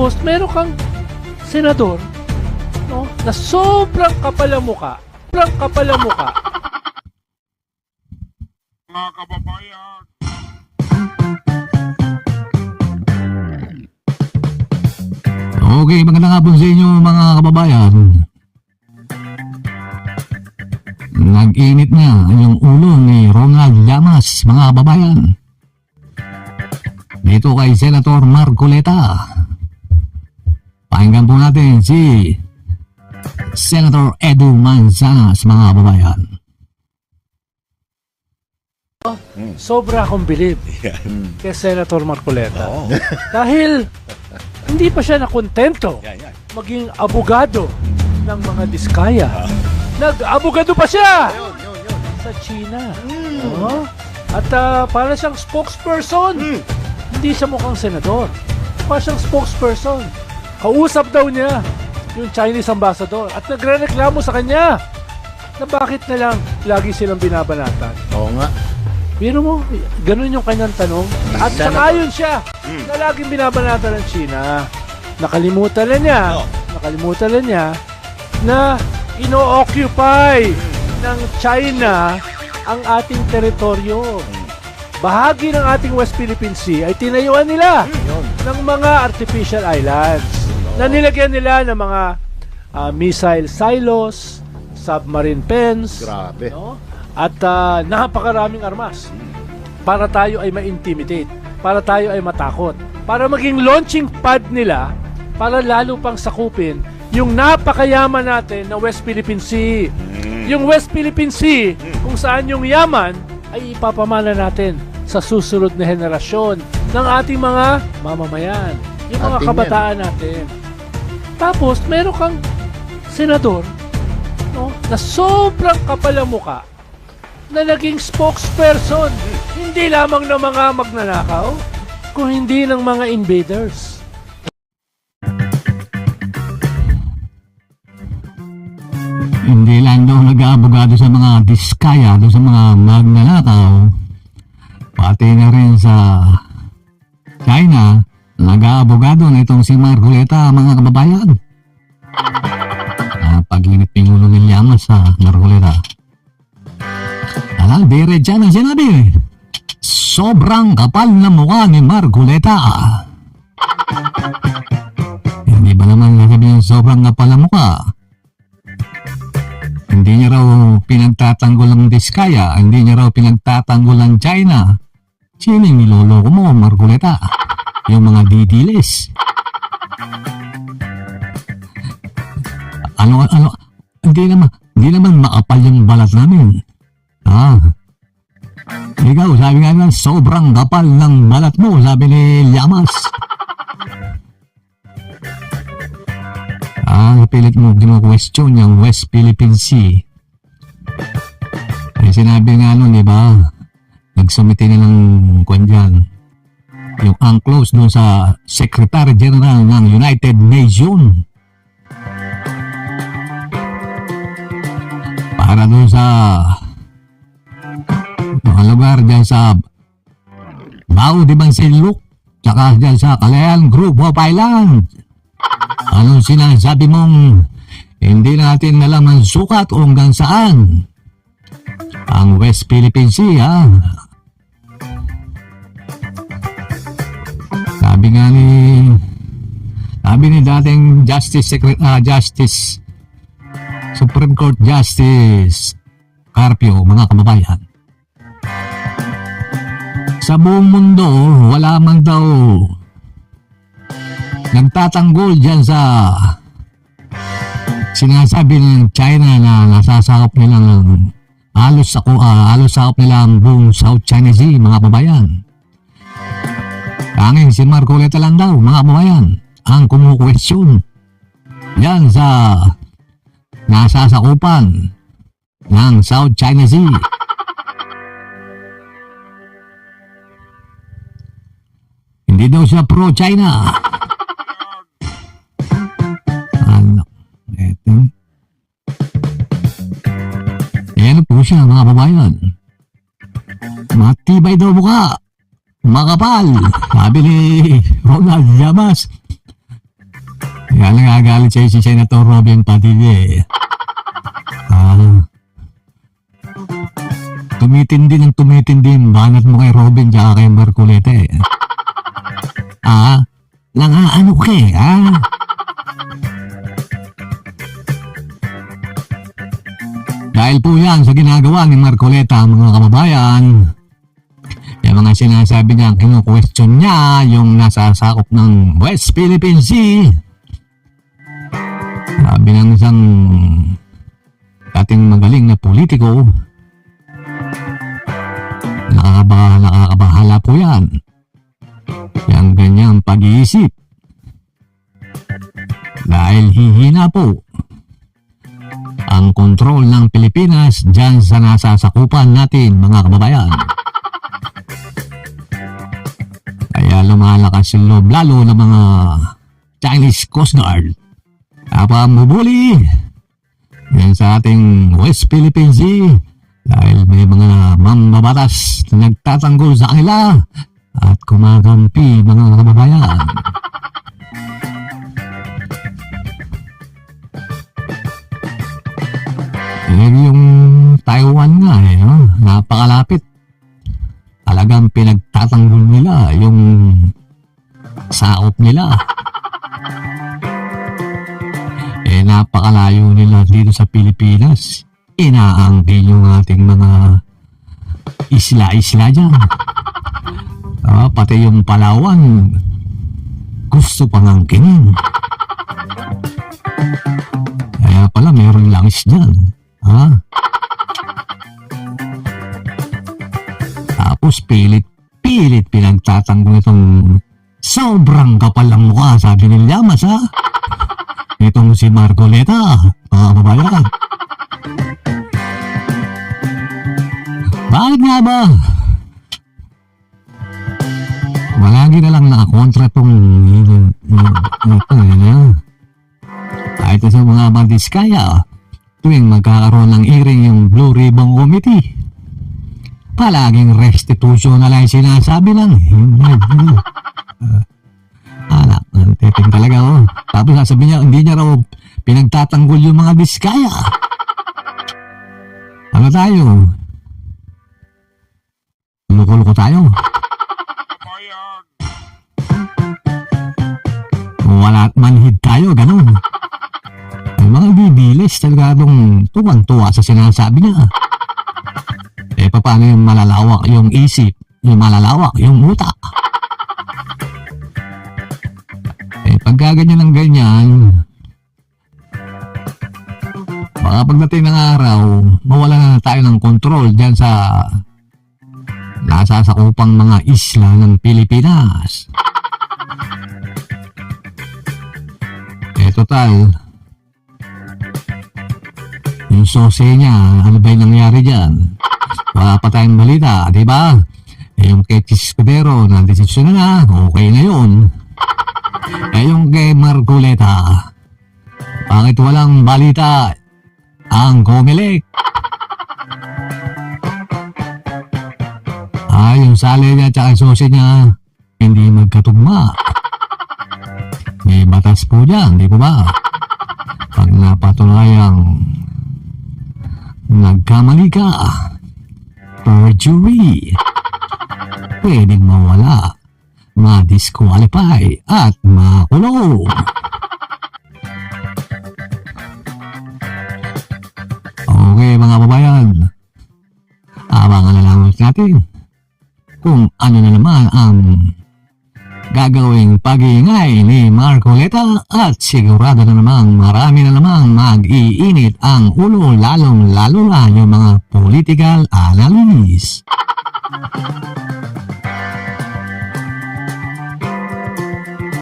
Tapos, meron kang senador, no, na sobrang kapal ang muka. Sobrang kapal ang muka. Mga kababayan, Okay, magandang hapon sa inyo mga kababayan. Nag-init na yung ulo ni Ronald Llamas, mga kababayan. Dito kay Senator Marcoleta. Pakinggan po natin si Senator Edu Manzanas, mga kababayan. Sobra akong bilib kay Senator Marcoleta. Dahil hindi pa siya nakontento maging abogado ng mga diskaya. Nag-abogado pa siya sa China. Oh. At para siyang spokesperson. Hindi siya mukhang senador. Para siyang spokesperson. Kausap daw niya yung Chinese ambassador at nagre-reklamo sa kanya na bakit na lang lagi silang binabanatan. Oo nga. Biro mo, ganun yung kanyang tanong. At sangayon siya na laging binabanatan ng China. Nakalimutan na niya na ino-occupy ng China ang ating teritoryo. Bahagi ng ating West Philippine Sea ay tinayuan nila ng mga artificial islands na nilagyan nila ng mga missile silos, submarine pens, Grabe. no? At napakaraming armas para tayo ay ma-intimidate, para tayo ay matakot, para maging launching pad nila, para lalo pang sakupin yung napakayaman natin na West Philippine Sea. Yung West Philippine Sea, kung saan yung yaman ay ipapamana natin sa susunod na henerasyon ng ating mga mamamayan, yung mga Ating kabataan natin. Tapos, meron kang senador, no, na sobrang kapal ang muka, na naging spokesperson hindi lamang ng mga magnanakaw, kung hindi ng mga invaders. Hindi lang daw nag-aabogado sa mga diskaya, doon sa mga magnanakaw, pati na rin sa China, nag-aabogado na itong si Marcoleta, mga kababayan. Pag-init ng ulo ng Llamas sa Marcoleta. Diretsa ng sinabi, sobrang kapal na mukha ni Marcoleta. Hindi ba naman nasabi yung sobrang kapal na mukha? Hindi niya raw pinagtatanggol ang diskaya, hindi niya raw pinagtatanggol ang China. Sino yung niloloko mo, Marcoleta? Yung mga didiles. Hindi naman makapal yung balat namin. Ikaw, sabi nga naman, sobrang kapal ng balat mo, sabi ni Llamas. Pilit mo question yung West Philippine Sea. Ay sinabi nga nun, di ba? Nagsumite na ng kwan dyan. Yung UNCLOS doon sa Secretary General ng United Nations. Para doon sa mga lugar dyan sa Bao de Mansiluk, tsaka dyan sa Kalayaan Group of Islands. Anong sinasabi mong hindi natin alam ang sukat o hanggang saan ang West Philippine Sea, ha? Sabi ni dating Justice Supreme Court Justice Carpio, mga kababayan, sa buong mundo wala man daw nagtatanggol dyan sa sinasabi ng China na nasasakop nila ng halos sakop nila ang buong South China Sea, mga kababayan. Tanging si Marcoleta lang daw, mga kababayan, ang kumukwestiyon yan sa nasasakupan ng South China Sea. Hindi daw siya pro-China. Ayan po siya, mga kababayan. Matibay daw mukha. Makapal. Sabi ni Ronald Llamas. Kaya nagagalit sa'yo si Senator Robin Padilla eh. Tumitindi ng tumitindi yung banat mo kay Robin tsaka kay Marcoleta eh. Nangaano ka eh, Dahil po yan sa ginagawa ni Marcoleta, mga kababayan, yung mga sinasabi niya, kinu-question niya yung nasa sakop ng West Philippine Sea. Sabi ng isang dating magaling na politiko, nakakabahala po yan. Yung ganyang pag-iisip. Dahil hihina po ang kontrol ng Pilipinas dyan sa nasasakupan natin, mga kababayan. Kaya lumalakas yung loob lalo ng mga Chinese Coast Guard. Mubuli yan sa ating West Philippine Sea dahil may mga mambabatas na nagtatanggol sa kanila at kumakampi, mga kababayan. Yung Taiwan nga no? Napakalapit. Talagang pinagtatanggol nila yung sakop nila. Napakalayo nila dito sa Pilipinas. Inaangkin yung ating mga isla-isla dyan. Pati yung Palawan gusto pang angkinin. Kaya pala meron langis dyan. Tapos pilit pinagtatanggol itong sobrang kapal ang mukha, sabi ni Llamas itong si Marcoleta, mga kababayan. Bakit nga ba? Malagi na lang nakakontra itong kahit sa mga Bandiskaya, tuwing magkakaroon ng hearing yung Blue Ribbon Committee, palaging restitution na lang sinasabi lang. Tiping talaga Tapos sasabihin niya, hindi niya raw pinagtatanggol yung mga Biskaya. Ano tayo? Loko-loko tayo. Bayan. Wala manhid tayo, ganun. May mga bibilis talaga tuwang-tuwa sa sinasabi niya. Paano yung malalawak yung isip, yung malalawak yung utak? Pagka ganyan ng ganyan, baka pagdating ng araw, mawala na tayo ng kontrol dyan sa nasasakupang mga isla ng Pilipinas. Total, yung sose niya, ano ba yung nangyari dyan? Wala pa tayong balita, di ba? Yung kay Escudero, na-desisyon na, okay na yun. Yung kay Marcoleta, bakit walang balita ang Comelec? Yung sali niya at sose niya, hindi magkatugma. May batas po dyan, di po ba? Pag napatunayang nagkamali ka, perjury, pwedeng mawala, ma-disqualify at makulong. Okay mga babayan, abangan na lang natin kung ano na naman ang gagawing pag-iingay ni Marcoleta at sigurado na namang marami na namang mag-iinit ang ulo lalong lalo na yung mga political analysts.